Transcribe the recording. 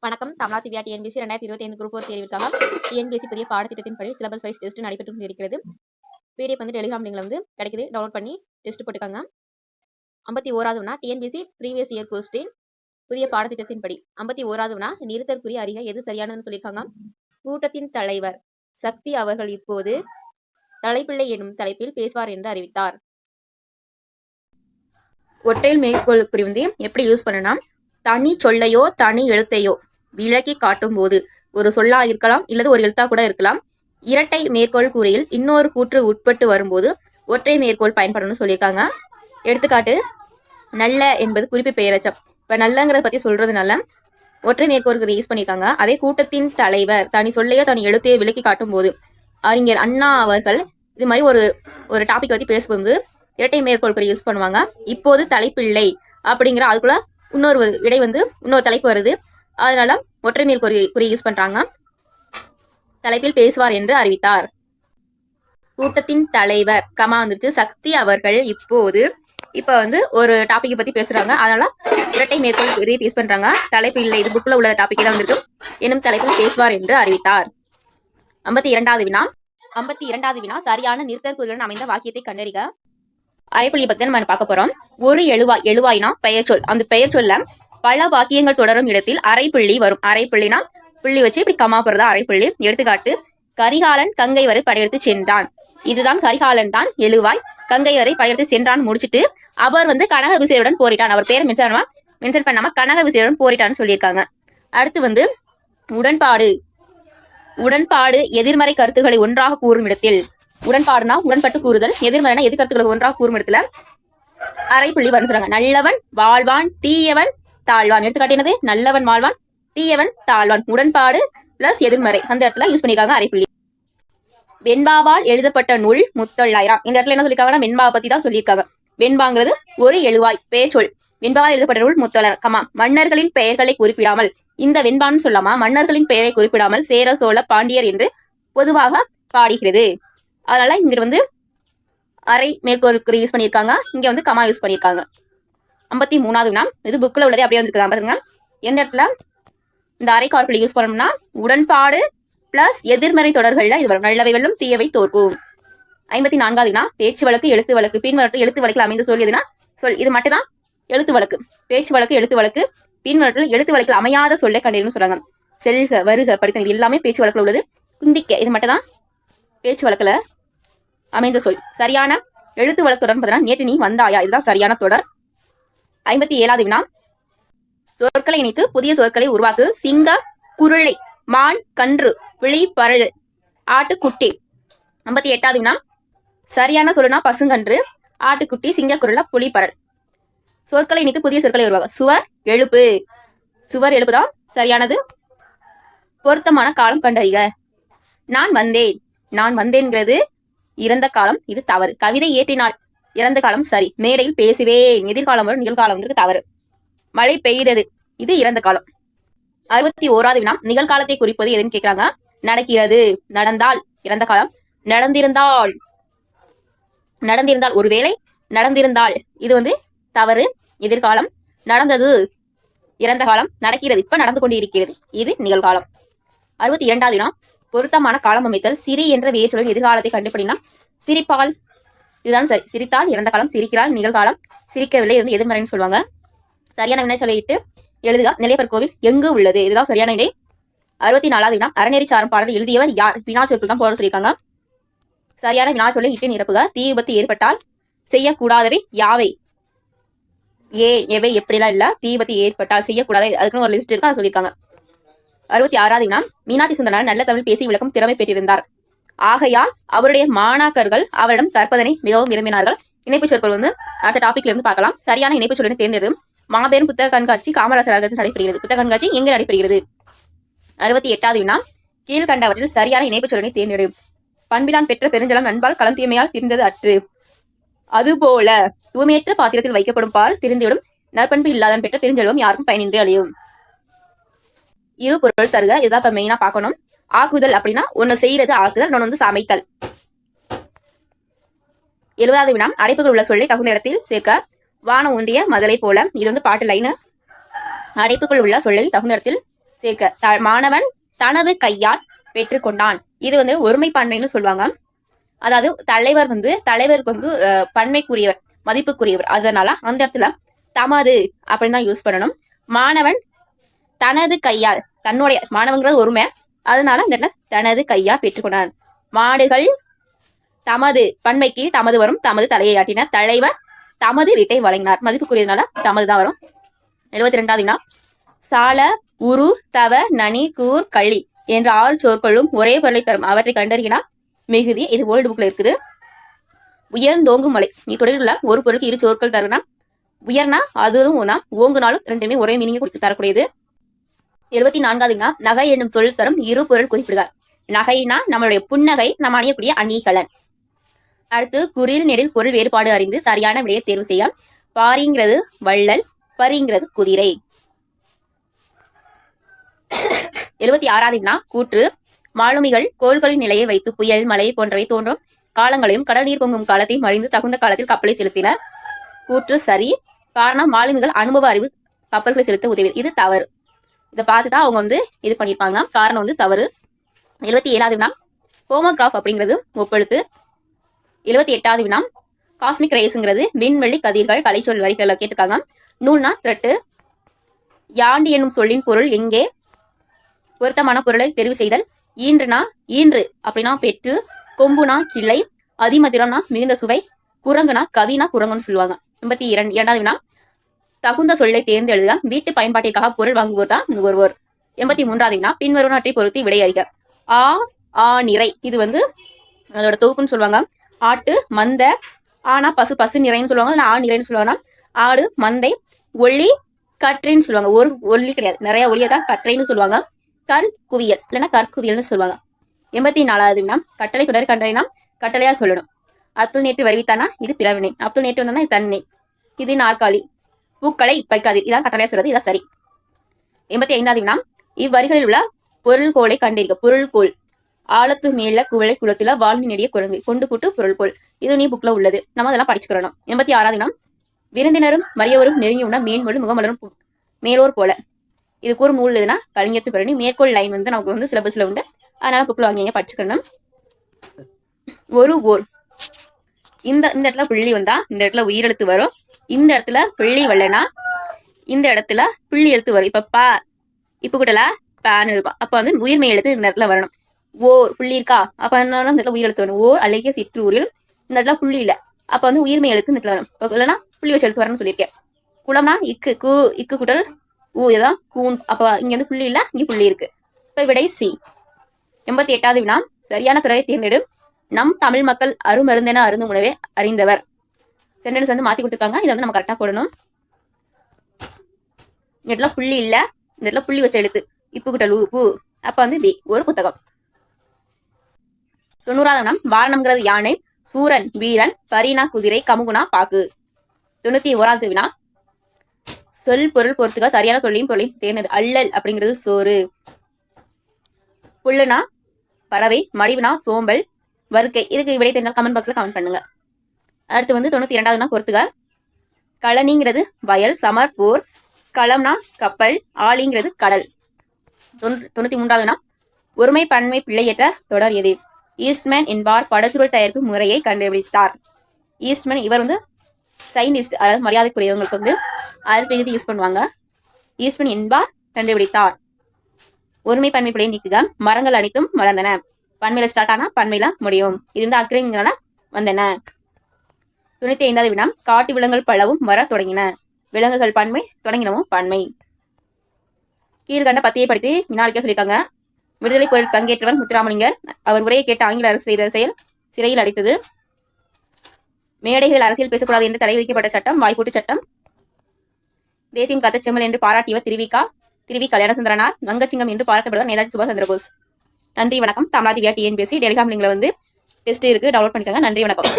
வணக்கம். தமிழா Divya TNPSC 2025 group 4 தேர்விற்காக TNPSC புதிய பாடத்திட்டத்தின்படி syllabus wise test நடைபெற்று இருக்கிறது. பிடிஎஃப் டெலிகிராம் லிங்க்ல கிடைக்குது. டவுன்லோட் பண்ணி டெஸ்ட் போட்டுக்கோங்க. 51வது வினா டிஎன்பிஎஸ்சி ப்ரீவியஸ் இயர் கொஸ்டின் புதிய பாடத்திட்டத்தின்படி 51வது வினா நிறுத்தற்குரிய அறிக எது சரியானதுன்னு சொல்லியிருக்காங்க. கூட்டத்தின் தலைவர் சக்தி அவர்கள் இப்போது தலைப்பிள்ளை எனும் தலைப்பில் பேசுவார் என்று அறிவித்தார். ஒற்றையில் மேற்கோள் குறி எப்படி யூஸ் பண்ணலாம்? தனி சொல்லையோ தனி எழுத்தையோ விளக்கி காட்டும் போது ஒரு சொல்லா இருக்கலாம் இல்லது ஒரு எழுத்தா கூட இருக்கலாம். இரட்டை மேற்கோள் கூறியில் இன்னொரு கூற்று உட்பட்டு வரும்போது ஒற்றை மேற்கோள் பயன்படணும்னு சொல்லியிருக்காங்க. எடுத்துக்காட்டு நல்ல என்பது குறிப்பு பெயரச்சம். இப்ப நல்லங்கிறத பத்தி சொல்றதுனால ஒற்றை மேற்கோள் குறி யூஸ் பண்ணியிருக்காங்க. அதே கூட்டத்தின் தலைவர் தனி சொல்லையோ தனி எழுத்தையோ விளக்கி காட்டும் போது அறிஞர் அண்ணா அவர்கள் இது மாதிரி ஒரு டாபிக் பத்தி பேசும்போது இரட்டை மேற்கோள் குறி யூஸ் பண்ணுவாங்க. இப்போது தலைப்பிள்ளை அப்படிங்கிற அதுக்குள்ள இன்னொரு விடை இன்னொரு தலைப்பு வருது. அதனால ஒற்றை மேற்கோள் குறி யூஸ் பண்றாங்க. தலைப்பில் பேசுவார் என்று அறிவித்தார். கூட்டத்தின் தலைவர் கமா வந்துருச்சு. சக்தி அவர்கள் இப்போது ஒரு டாபிக் பத்தி பேசுறாங்க. அதனால இரட்டை மேற்கோள் குறி யூஸ் பண்றாங்க. தலைப்பிள்ளை இது புக்ல உள்ள டாபிக் தான் வந்துருக்கு எனும் தலைப்பில் பேசுவார் என்று அறிவித்தார். 52வது வினா சரியான நிறுத்தற்குறியுடன் அமைந்த வாக்கியத்தை கண்டறிக. அரைப்புள்ளி பத்தி நம்ம பார்க்க போறோம். ஒரு எழுவாய்னா பெயர் சொல். அந்த பெயர் சொல்ல பல வாக்கியங்கள் தொடரும் இடத்தில் அரைப்புள்ளி வரும். அரைப்புள்ளினா புள்ளி வச்சு இப்படி கமா போறதா அரைப்புள்ளி. எடுத்துக்காட்டு கரிகாலன் கங்கை வரை படையெடுத்து சென்றான். இதுதான் கரிகாலன் தான் எழுவாய். கங்கை வரை படையெடுத்து சென்றான் முடிச்சுட்டு அவர் கனக விசையுடன் போரிட்டான். அவர் பேரை மென்ஷன் பண்ணாம கனக விசையுடன் போரிட்டான்னு சொல்லியிருக்காங்க. அடுத்து உடன்பாடு எதிர்மறை கருத்துக்களை ஒன்றாக கூறும் இடத்தில் உடன்பாடுனா உடன்பட்டு கூறுதல், எதிர்மறைனா எதிர்கருத்துக்களுக்கு ஒன்றாக கூறும் இடத்துல அரைப்புள்ளி வரும்னு சொல்றாங்க. நல்லவன் வாழ்வான் தீயவன் தாழ்வான். எடுத்துக்காட்டு என்னது? நல்லவன் வாழ்வான் தீயவன் தாழ்வான். உடன்பாடு பிளஸ் எதிர்மறை அந்த இடத்துல யூஸ் பண்ணிருக்காங்க அரைப்புள்ளி. வெண்பாவால் எழுதப்பட்ட நூல் முத்தொள்ளாயிரம். இந்த இடத்துல என்ன சொல்லிருக்காங்கன்னா வெண்பாவை பத்தி தான் சொல்லியிருக்காங்க. வெண்பாங்கிறது ஒரு எழுவாய் பெயர் சொல். வெண்பாவால் எழுதப்பட்ட நூல் முத்தொள்ளாயிரம் கமா மன்னர்களின் பெயர்களை குறிப்பிடாமல், இந்த வெண்பான்னு சொல்லாமா மன்னர்களின் பெயரை குறிப்பிடாமல் சேர சோழ பாண்டியர் என்று பொதுவாக பாடுகிறது. அதனால இங்க அரை மேற்கோள் குறி யூஸ் பண்ணியிருக்காங்க. இங்க கமா யூஸ் பண்ணியிருக்காங்க. 53வது வினா இது புக்ல உள்ளதே அப்படியே வந்துருக்காங்க பாருங்க. எந்த இடத்துல இந்த அரை காற்புள்ளி யூஸ் பண்ணோம்னா உடன்பாடு பிளஸ் எதிர்மறை தொடர்கள்ல இது வரும். நல்லவை வெல்லும் தீயவை தோற்கும். 54வது வினா பேச்சு வழக்கு எழுத்து வழக்கு. பின்வரத்தில் எழுத்து வழக்கில் அமைந்த சொல் எதுனா சொல். இது மட்டும் தான் எழுத்து வழக்கு. பேச்சு வழக்கு எழுத்து வழக்கு. பின்வரத்தில் எழுத்து வழக்கில் அமையாத சொல்லை கண்டறியணும்னு சொல்றாங்க. செல்க வருக படித்த இது எல்லாமே பேச்சு வழக்கில் உள்ளது. குந்திக்க இது மட்டும் தான் பேச்சு வழக்குல அமைந்த சொல். சரியான எழுத்து வழக்கு தொடர் பார்த்தீங்கன்னா நேற்று நீ வந்தாயா இதுதான் சரியான தொடர். 57வது வினா சொற்களை இணைத்து புதிய சொற்களை உருவாக்கு. சிங்க குருளை மான் கன்று விழி பரல் ஆட்டுக்குட்டி. 58வது வினா சரியான சொல்லுனா பசுங்கன்று ஆட்டுக்குட்டி சிங்க குருள புலி பரல். சொற்களை இணைத்து புதிய சொற்களை உருவாக்க. சுவர் எழுப்பு. சுவர் எழுப்பு தான் சரியானது. பொருத்தமான காலம் கண்டறிக. நான் வந்தேன்ங்கிறது இறந்த காலம், இது தவறு. கவிதை ஏற்றினாள் இறந்த காலம் சரி. மேடையில் பேசுவேன் எதிர்காலம் வரும் நிகழ்காலம் தவறு. மழை பெய்தது இது இறந்த காலம். 61வது வினா நிகழ்காலத்தை குறிப்பது எதுன்னு கேட்கிறாங்க. நடக்கிறது நடந்தால் இறந்த காலம். நடந்திருந்தால் ஒருவேளை நடந்திருந்தால் இது தவறு எதிர்காலம். நடந்தது இறந்த காலம். நடக்கிறது இப்ப நடந்து கொண்டு இருக்கிறது இது நிகழ்காலம். 62வது வினா பொருத்தமான காலம் அமைத்தல். சிரி என்ற வேர்ச்சொல்லின் எதிர்காலத்தை கண்டுபிடினா சிரிப்பால் இதுதான் சரி. சிரித்தால் இறந்த காலம், சிரிக்கிறாள் நிகழ்காலம், சிரிக்கவில்லை எதிர்மறைன்னு சொல்லுவாங்க. சரியான வினை சொல்லிட்டு எழுதுக. நெல்லையப்பர் கோவில் எங்கு உள்ளது இதுதான் சரியான விடை. 64வது வினா அறநெறி சாரம் பாடலை எழுதியவர் யார்? வினாச்சொற்கள் தான் போட சொல்லியிருக்காங்க. சரியான வினாச்சொல்லை இட்டு நிரப்புக. தீ விபத்து ஏற்பட்டால் செய்யக்கூடாதவை யாவை? எவை எப்படிலாம் இல்ல. தீ விபத்து ஏற்பட்டால் செய்யக்கூடாது அதுக்குன்னு ஒரு லிஸ்ட் இருக்கு அதை சொல்லியிருக்காங்க. 66வது வினா மீனாட்சி சுந்தரனார் நல்ல தமிழ் பேசி விளக்கம் திறமை பெற்றிருந்தார். ஆகையால் அவருடைய மாணாக்கர்கள் அவரிடம் கற்பதனை மிகவும் விரும்பினார்கள். இணைப்பு சொற்கள் அடுத்த டாபிக்ல இருந்து பார்க்கலாம். சரியான இணைப்பு சொல்லை தேர்ந்தெடுக்கும். மாபெரும் புத்தக கண்காட்சி காமராசர் நடைபெறுகிறது. புத்தக கண்காட்சி எங்கே நடைபெறுகிறது? 68வது வினா கீழ்கண்டவற்றில் சரியான இணைப்பு சொல்லை தேர்ந்தெடு. பண்பிலான் பெற்ற பெருஞ்சலம் நண்பால் களம் தீமையால் திரிந்தது அற்று. அதுபோல தூய்மையற்ற பாத்திரத்தில் வைக்கப்படும் பால் திரிந்துவிடும். நற்பண்பு இல்லாதன் பெற்ற பெருஞ்செல்வம் யாருக்கும் பயனின்றி அழியும். இரு பொருள் தருக. இதுதான் இப்ப மெயினா பார்க்கணும். ஆக்குதல் அப்படின்னா ஒன்னு செய்யறது ஆக்குதல், இன்னொன்னு சமைத்தல். 70வது வினா அடைப்புகள் உள்ள சொல்லை தகுந்த இடத்தில் சேர்க்க. வானம் ஒன்றிய மதலை போல இது பாட்டு லைன். அடைப்புகள் உள்ள சொல்லை தகுந்த இடத்தில் சேர்க்க மாணவன் தனது கையால் பெற்றுக்கொண்டான். இது வந்து ஒருமைப்பான்மைன்னு சொல்லுவாங்க. அதாவது தலைவருக்கு வந்து பன்மைக்குரியவர், மதிப்புக்குரியவர். அதனால அந்த இடத்துல தமது அப்படின்னு தான் யூஸ் பண்ணணும். மாணவன் தனது கையால், தன்னுடைய, மாணவங்கிறது ஒருமை, அதனால இந்த இடத்துல தனது கையால் பெற்றுக்கொண்டான். மாடுகள் தமது, பன்மைக்கு தமது வரும், தமது தலையை ஆட்டினார். தலைவர் தமது வீட்டை வழங்கினார். மதிப்புக்குரியதுனால தமது தான் வரும். 72வது வினா, சால, உரு, தவ, நனி, கூர், களி என்ற 6 சொற்களும் ஒரே பொருளை தரும். அவற்றை கண்டறியினா மிகுதி. இது ஓல்டு புக்ல இருக்குது. உயர்ந்தோங்கும் மலை, இத்தொடரில் உள்ள ஒரு பொருளுக்கு 2 சொற்கள் தருனா உயர்னா அதுவும் தான், ஓங்குனாலும் ரெண்டுமே ஒரே மீனிங் கொடுத்து தரக்கூடியது. 74வது வினா, நகை என்னும் சொல் தரும் 2 பொருள் குறிப்பிடுக. நகைனா நம்மளுடைய புன்னகை, நம்ம அணியக்கூடிய அணிகலன். அடுத்து குறில் நெடில் பொருள் வேறுபாடு அறிந்து சரியான விடையை தேர்வு செய்ய. பாரிங்கிறது வள்ளல், பரிங்கிறது குதிரை. 76வது வினா, கூற்று. மாலுமிகள் கோள்களின் நிலையை வைத்து புயல், மழை போன்றவை தோன்றும் காலங்களையும் கடல் நீர் பொங்கும் காலத்தையும் அறிந்து தகுந்த காலத்தில் கப்பலை செலுத்தினர். கூற்று சரி. காரணம், மாலுமிகள் அனுபவ அறிவு கப்பல்களை செலுத்த உதவி. இது தவறு. இதை பார்த்துதான் அவங்க வந்து இது பண்ணியிருப்பாங்க. காரணம் வந்து தவறு. 77வது வினா, ஹோமோகிராஃப் அப்படிங்கிறது ஒப்பெழுத்து. 78வது வினா, காஸ்மிக் ரேஸுங்கிறது விண்வெளி கதிர்கள். கலைச்சொல் வரிகளை கேட்டிருக்காங்க. நூல்னா த்ரெட்டு. யாண்டு என்னும் சொல்லின் பொருள் எங்கே. பொருத்தமான பொருளை தெரிவு செய்தல். ஈன்றுனா ஈன்று அப்படின்னா பெற்று. கொம்புனா கிளை. அதிமதுரம்னா மிகுந்த சுவை. குரங்குனா கவினா குரங்குன்னு சொல்லுவாங்க. 82வது வினா, தகுந்த சொல்லை தேர்ந்து எழுதுக. வீட்டு பயன்பாட்டிற்காக பொருள் வாங்குவோர் தான் நுகர்வோர். 83வது வினா, பின்வருவனவற்றை பொருத்தி விடை அறிக. ஆ, ஆ நிறை, இது வந்து அதோட தொகுப்புன்னு சொல்லுவாங்க. ஆட்டு, மந்த. ஆனா பசு, பசு நிறைன்னு சொல்லுவாங்க. ஆ நிறைன்னு சொல்லுவாங்கன்னா ஆடு, மந்தை. ஒளி, கற்றைன்னு சொல்லுவாங்க. ஒரு ஒளி கிடையாது, நிறைய ஒளியை தான் கற்றைன்னு சொல்லுவாங்க. கல் குவியல் இல்லைன்னா கற்குவியல்னு சொல்லுவாங்க. 84வது வினா, கட்டளை தொடர் கண்டறினா கட்டளையா சொல்லணும். அப்துல் நேற்று வருவித்தானா, இது பிறவினை. அப்துல் நேற்று வந்தானா இது தன்னை. இது நாற்காலி. பூக்களை பறிக்காது, இதான் கட்டளையா சொல்றது, இதான் சரி. 85வது வினா, இவ்வரிகளில் உள்ள பொருள்கோளை கண்டிருக்க. பொருள்கோள். ஆழத்து மேல குவளை குளத்துல வாழ்ந்து நெடிய குரங்கு. கொண்டு கூட்டு பொருள்கோள். இது நீ புக்ல உள்ளது, நம்ம அதெல்லாம் படிச்சுக்கிறோம். 86வது வினா, விருந்தினரும் மரியவரும் நெருங்கி உண்ண மேன்மொழி முகமலரும் மேலோர் போல. இது கூறும் நூல் எதுனா கலிங்கத்து பிரணி. மேற்கோள் லைன் வந்து நமக்கு வந்து சிலபஸ்ல உண்டு, அதனால புக்ல வாங்கிங்க படிச்சுக்கணும். ஒரு ஓர், இந்த இடத்துல புள்ளி வந்தா இந்த இடத்துல உயிரெழுத்து வரும். இந்த இடத்துல புள்ளி வரலனா இந்த இடத்துல புள்ளி எழுத்து வரும். இப்ப ப இப்ப கூட்டல பான்னு இருப்பா, அப்ப வந்து உயிர்மை எழுத்து இந்த இடத்துல வரணும். ஓர் புள்ளி இருக்கா, அப்ப என்ன இந்த இடத்துல உயிரெழுத்து வரணும். ஓர் அழகிய சிற்றூரில், இந்த இடத்துல புள்ளி இல்ல, அப்ப வந்து உயிர்மை எழுத்து இந்த இடத்துல வரும். இல்லைன்னா புள்ளி வச்சு எழுத்து வரணும்னு சொல்லியிருக்கேன். குளம்னா இக்கு, கு இக்கு கூட்டல் ஊ, இதான் கூன். அப்ப இங்க வந்து புள்ளி இல்ல, இங்க புள்ளி இருக்கு. இப்ப விடை சி. 88வது வினா, சரியான பிறரை தேர்ந்தெடு. நம் தமிழ் மக்கள் அருமருந்தென அருந்தும் உணவே அறிந்தவர். சென்டென்ஸ் வந்து மாத்தி கொடுத்துருக்காங்க, இதை வந்து நம்ம கரெக்டா போடணும். இந்த இடத்துல புள்ளி இல்ல, இந்த இடத்துல புள்ளி வச்ச எழுத்து இப்பு கூட்டல் ஊ, பூ. அப்ப வந்து பி, ஒரு புத்தகம். 90வது வினா, வாரணம்ங்கிறது யானை, சூரன் வீரன், பரினா குதிரை, கமுகுனா பாக்கு. 91வது வினா, சொல் பொருள் பொறுத்துக்க சரியான சொல்லியும் பொருளையும் தேர்ந்தது. அல்லல் அப்படிங்கிறது சோறு. புல்லுனா பறவை, மடிவுனா சோம்பல், வறுக்கை. இதுக்கு விடை தெரிஞ்சால் கமெண்ட் பாக்ஸ்ல கமெண்ட் பண்ணுங்க. அடுத்து வந்து 92வது பொறுத்துக்க. கழனிங்கிறது வயல், சமர் போர், களம்னா கப்பல், ஆலிங்கிறது கடல். 93வது ஒருமை பன்மை பிள்ளையற்ற தொடர் எது. ஈஸ்ட்மேன் என்பார் படச்சுருள் தயாரிக்கும் முறையை கண்டுபிடித்தார். ஈஸ்ட்மேன் இவர் வந்து சயின்டிஸ்ட், அதாவது மரியாதைக்குரியவங்களுக்கு வந்து அற்பகுதி யூஸ் பண்ணுவாங்க. ஈஸ்ட்மேன் என்பார் கண்டுபிடித்தார். ஒருமை பன்மை பிள்ளையை நீக்குக. மரங்கள் அனைத்தும் வளர்ந்தன. பன்மையில ஸ்டார்ட் ஆனா பன்மையில முடியும். இது வந்து அக்ரைங்கிறனால வந்தன. 95வது வினா, காட்டு விலங்குகள் பலவும் வர தொடங்கின. விலங்குகள் பன்மை, தொடங்கினவும் பன்மை. கீழ்கண்ட பத்தியை படித்து வினாளிக்க சொல்லியிருக்காங்க. விடுதலை போரில் பங்கேற்றவர் முத்துராமலிங்கர். அவர் உரையை கேட்ட ஆங்கில அரசு செய்த செயல் சிறையில் அடைத்தது. மேடைகள் அரசியல் பேசக்கூடாது என்று தடை விதிக்கப்பட்ட சட்டம் வாய்ப்பூட்டு சட்டம். தேசியம் கத்த செம்மல் என்று பாராட்டியவர் திருவி கல்யாணசுந்தரனார். வங்கச்சிங்கம் என்று பாராட்டப்படுவார் நேதாஜி சுபாஷ் சந்திரபோஸ். நன்றி வணக்கம். தமிழாதி TNPSC டெலிகிராம் லிங்க்ல வந்து டெஸ்ட் இருக்கு, டவுன்லோட் பண்ணிக்கோங்க. நன்றி வணக்கம்.